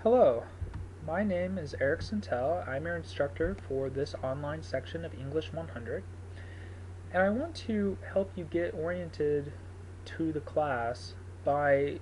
Hello, my name is Eric Sentell. I'm your instructor for this online section of English 100, and I want to help you get oriented to the class by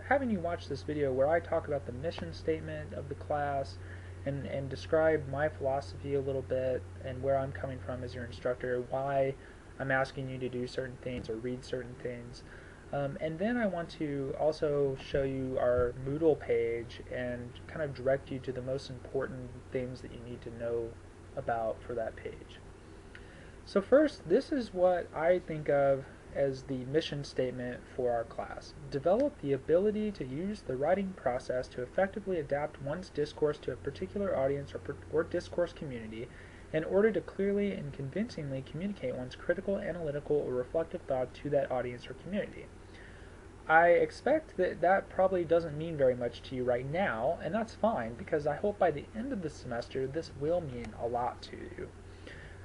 having you watch this video where I talk about the mission statement of the class and describe my philosophy a little bit and where I'm coming from as your instructor, why I'm asking you to do certain things or read certain things. And then I want to also show you our Moodle page and kind of direct you to the most important things that you need to know about for that page. So first, this is what I think of as the mission statement for our class. Develop the ability to use the writing process to effectively adapt one's discourse to a particular audience or discourse community in order to clearly and convincingly communicate one's critical, analytical, or reflective thought to that audience or community. I expect that that probably doesn't mean very much to you right now, and that's fine because I hope by the end of the semester this will mean a lot to you.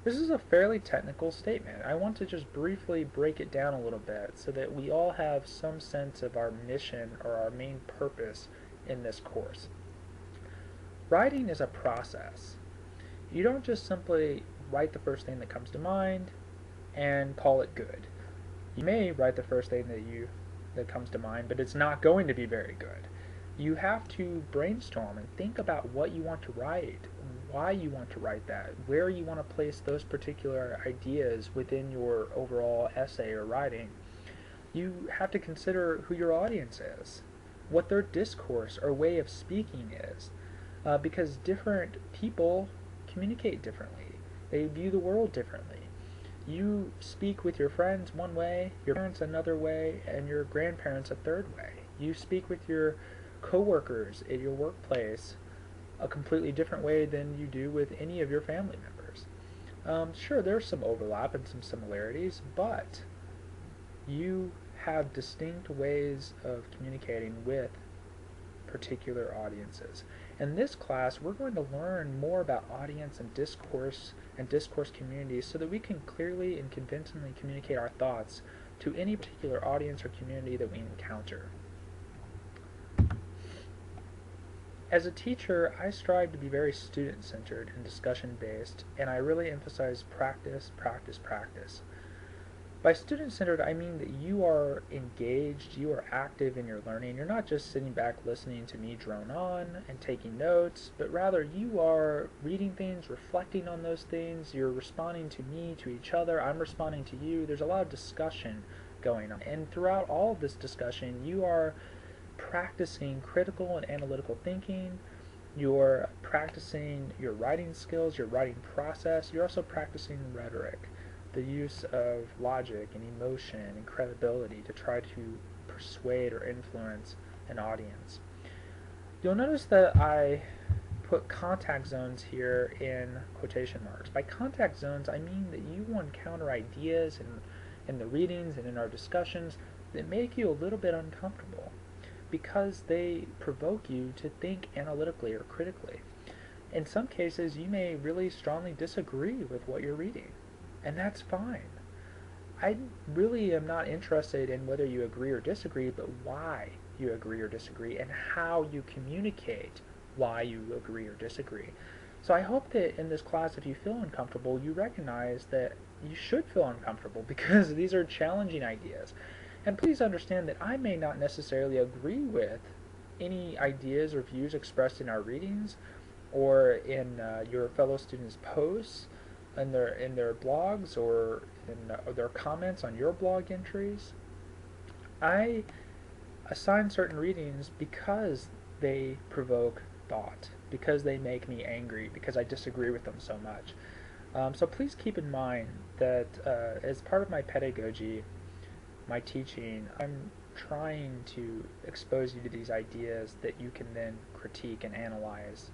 This is a fairly technical statement. I want to just briefly break it down a little bit so that we all have some sense of our mission or our main purpose in this course. Writing is a process. You don't just simply write the first thing that comes to mind and call it good. You may write the first thing that comes to mind, but it's not going to be very good. You have to brainstorm and think about what you want to write, why you want to write that, where you want to place those particular ideas within your overall essay or writing. You have to consider who your audience is, what their discourse or way of speaking is, because different people communicate differently. They view the world differently. You speak with your friends one way, your parents another way, and your grandparents a third way. You speak with your coworkers at your workplace a completely different way than you do with any of your family members. Sure, there's some overlap and some similarities, but you have distinct ways of communicating with particular audiences. In this class, we're going to learn more about audience and discourse communities so that we can clearly and convincingly communicate our thoughts to any particular audience or community that we encounter. As a teacher, I strive to be very student-centered and discussion-based, and I really emphasize practice, practice, practice. By student-centered, I mean that you are engaged, you are active in your learning. You're not just sitting back listening to me drone on and taking notes, but rather you are reading things, reflecting on those things, you're responding to me, to each other, I'm responding to you. There's a lot of discussion going on. And throughout all of this discussion, you are practicing critical and analytical thinking, you're practicing your writing skills, your writing process, you're also practicing rhetoric, the use of logic and emotion and credibility to try to persuade or influence an audience. You'll notice that I put contact zones here in quotation marks. By contact zones, I mean that you will encounter ideas in the readings and in our discussions that make you a little bit uncomfortable because they provoke you to think analytically or critically. In some cases, you may really strongly disagree with what you're reading. And that's fine. I really am not interested in whether you agree or disagree, but why you agree or disagree and how you communicate why you agree or disagree. So I hope that in this class, if you feel uncomfortable, you recognize that you should feel uncomfortable because these are challenging ideas. And please understand that I may not necessarily agree with any ideas or views expressed in our readings or in your fellow students' posts, in their blogs or in their comments on your blog entries. I assign certain readings because they provoke thought, because they make me angry, because I disagree with them so much. So please keep in mind that as part of my pedagogy, my teaching, I'm trying to expose you to these ideas that you can then critique and analyze.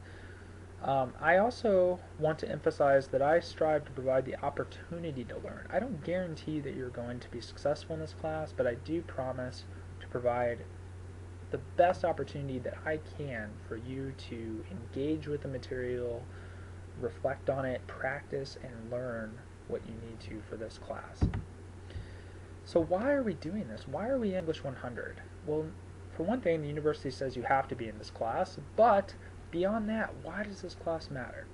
I also want to emphasize that I strive to provide the opportunity to learn. I don't guarantee that you're going to be successful in this class, but I do promise to provide the best opportunity that I can for you to engage with the material, reflect on it, practice, and learn what you need to for this class. So why are we doing this? Why are we English 100? Well, for one thing, the university says you have to be in this class, but beyond that, why does this class matter?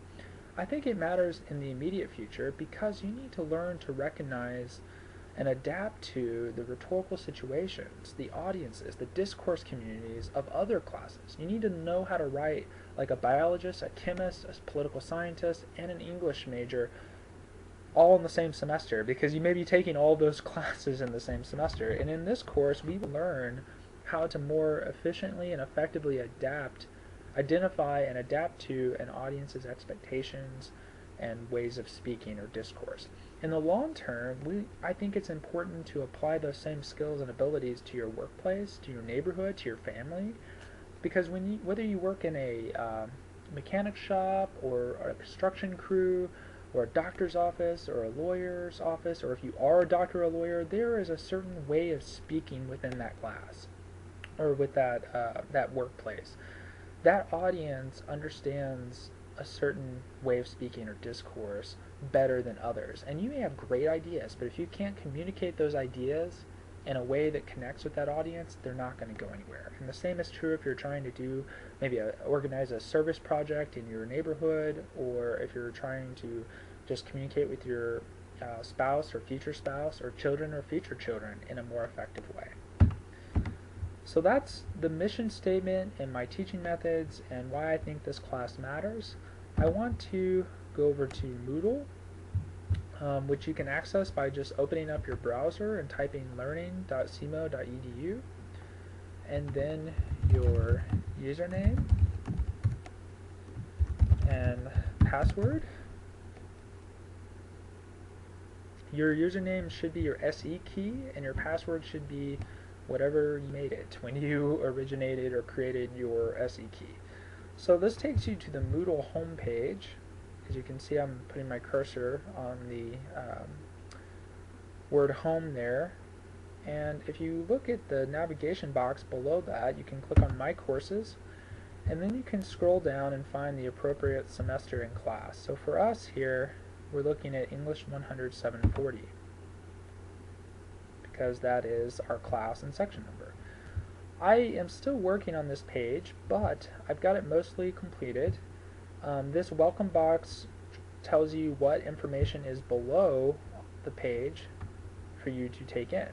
I think it matters in the immediate future because you need to learn to recognize and adapt to the rhetorical situations, the audiences, the discourse communities of other classes. You need to know how to write like a biologist, a chemist, a political scientist, and an English major all in the same semester, because you may be taking all those classes in the same semester. And in this course, we learn how to more efficiently and effectively identify and adapt to an audience's expectations and ways of speaking or discourse. In the long term, I think it's important to apply those same skills and abilities to your workplace, to your neighborhood, to your family, because whether you work in a mechanic shop or a construction crew or a doctor's office or a lawyer's office, or if you are a doctor or a lawyer, there is a certain way of speaking within that class or with that workplace. That audience understands a certain way of speaking or discourse better than others. And you may have great ideas, but if you can't communicate those ideas in a way that connects with that audience, they're not going to go anywhere. And the same is true if you're trying to do organize a service project in your neighborhood, or if you're trying to just communicate with your spouse or future spouse, or children or future children in a more effective way. So that's the mission statement and my teaching methods and why I think this class matters. I want to go over to Moodle, which you can access by just opening up your browser and typing learning.cmo.edu, and then your username and password. Your username should be your SE key, and your password should be whatever you made it when you originated or created your SE key. So this takes you to the Moodle homepage. As you can see, I'm putting my cursor on the word home there. And if you look at the navigation box below that, you can click on My Courses, and then you can scroll down and find the appropriate semester and class. So for us here, we're looking at English 100 740, because that is our class and section number. I am still working on this page, but I've got it mostly completed. This welcome box tells you what information is below the page for you to take in.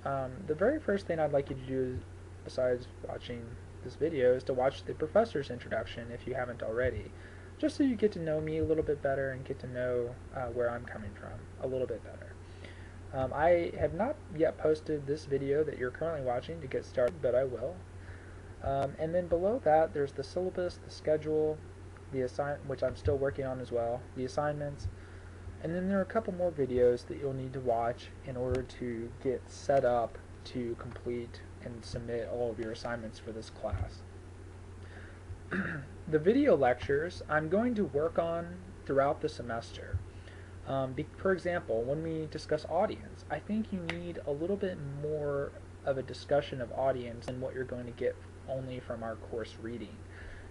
The very first thing I'd like you to do, besides watching this video, is to watch the professor's introduction if you haven't already, just so you get to know me a little bit better and get to know where I'm coming from a little bit better. I have not yet posted this video that you're currently watching to get started, but I will. And then below that, there's the syllabus, the schedule, which I'm still working on as well, the assignments, and then there are a couple more videos that you'll need to watch in order to get set up to complete and submit all of your assignments for this class. The video lectures I'm going to work on throughout the semester. For example, when we discuss audience, I think you need a little bit more of a discussion of audience than what you're going to get only from our course reading.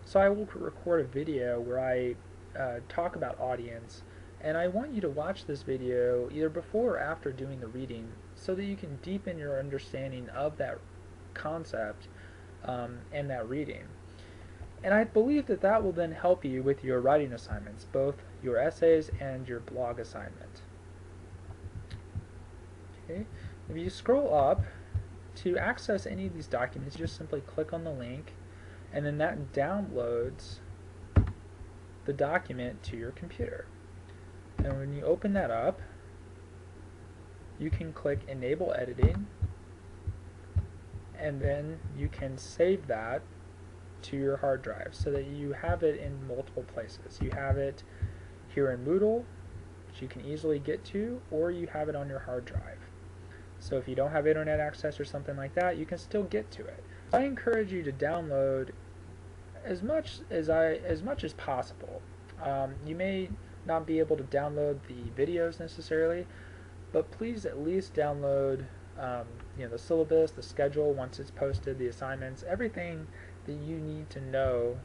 So I will record a video where I talk about audience, and I want you to watch this video either before or after doing the reading so that you can deepen your understanding of that concept and that reading. And I believe that that will then help you with your writing assignments, both your essays and your blog assignment. Okay. If you scroll up, to access any of these documents, you just simply click on the link, and then that downloads the document to your computer. And when you open that up, you can click Enable Editing, and then you can save that to your hard drive so that you have it in multiple places. You have it here in Moodle, which you can easily get to, or you have it on your hard drive. So if you don't have internet access or something like that, you can still get to it. I encourage you to download as much as possible. You may not be able to download the videos necessarily, but please at least download the syllabus, the schedule once it's posted, the assignments, everything that you need to know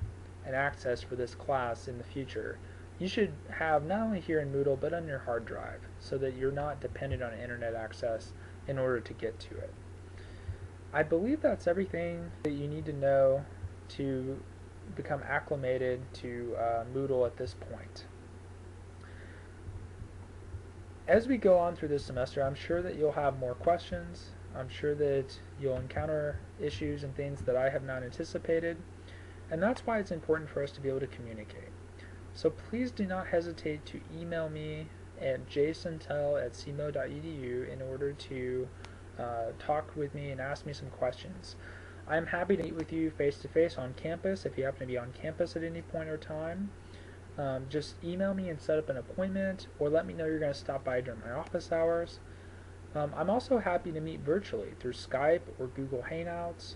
and access for this class in the future. You should have not only here in Moodle but on your hard drive so that you're not dependent on internet access in order to get to it. I believe that's everything that you need to know to become acclimated to Moodle at this point. As we go on through this semester, I'm sure that you'll have more questions. I'm sure that you'll encounter issues and things that I have not anticipated, and that's why it's important for us to be able to communicate. So please do not hesitate to email me at jsentell@cmo.edu in order to talk with me and ask me some questions. I'm happy to meet with you face to face on campus if you happen to be on campus at any point or time. Just email me and set up an appointment, or let me know you're going to stop by during my office hours. I'm also happy to meet virtually through Skype or Google Hangouts,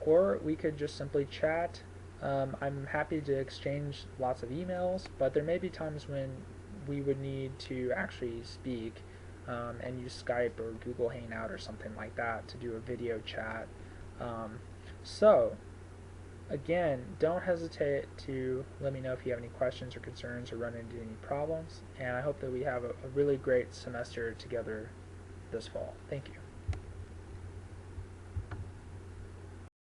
or we could just simply chat. I'm happy to exchange lots of emails, but there may be times when we would need to actually speak and use Skype or Google Hangout or something like that to do a video chat. So, again, don't hesitate to let me know if you have any questions or concerns or run into any problems, and I hope that we have a really great semester together this fall. Thank you.